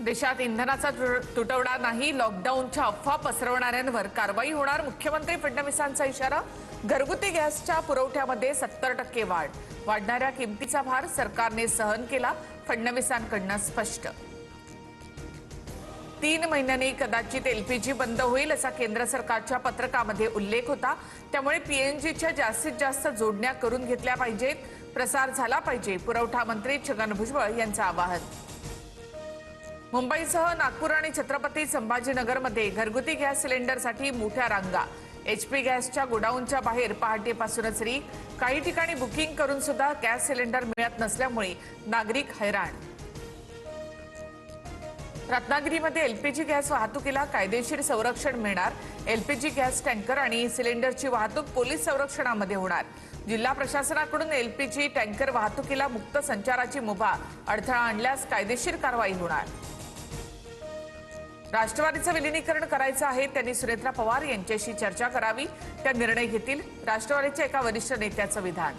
देशात इंधनाचा तुटवडा नाही, लॉकडाऊनच्या अफवा पसरवणाऱ्यांवर कारवाई होणार. मुख्यमंत्री फडणवीसांचा इशारा. घरगुती गॅसच्या पुरवठ्यामध्ये 70% वाढ. वाढणाऱ्या किमतीचा भार सरकारने सहन केला. फडणवीसांकडून स्पष्ट. 3 महिन्यांनी कदाचित एलपीजी बंद होईल असा केंद्र सरकारच्या पत्रकामध्ये उल्लेख होता. त्यामुळे पीएनजीच्या जास्तीत जास्त जोडण्या करून घेतल्या पाहिजेत. प्रसार झाला पाहिजे. पुरवठा मंत्री छगन भुजबळ यांचं आवाहन. मुंबईसह नागपूर आणि छत्रपती संभाजीनगरमध्ये घरगुती गॅस सिलेंडरसाठी मोठ्या रांगा. एचपी गॅसच्या गोडाऊनच्या बाहेर पहाटेपासूनच रीक. काही ठिकाणी बुकिंग करून सुद्धा गॅस सिलेंडर मिळत नसल्यामुळे नागरिक हैराण. रत्नागिरीमध्ये एलपीजी गॅस वाहतुकीला कायदेशीर संरक्षण मिळणार. एलपीजी गॅस टँकर आणि सिलेंडरची वाहतूक पोलीस संरक्षणामध्ये होणार. जिल्हा प्रशासनाकडून एलपीजी टँकर वाहतुकीला मुक्त संचाराची मुभा. अडथळा आणल्यास कायदेशीर कारवाई होणार. राष्ट्रवादीचं विलीनीकरण करायचं आहे. त्यांनी सुनेत्रा पवार यांच्याशी चर्चा करावी. त्या निर्णय घेतील. राष्ट्रवादीच्या एका वरिष्ठ नेत्याचं विधान.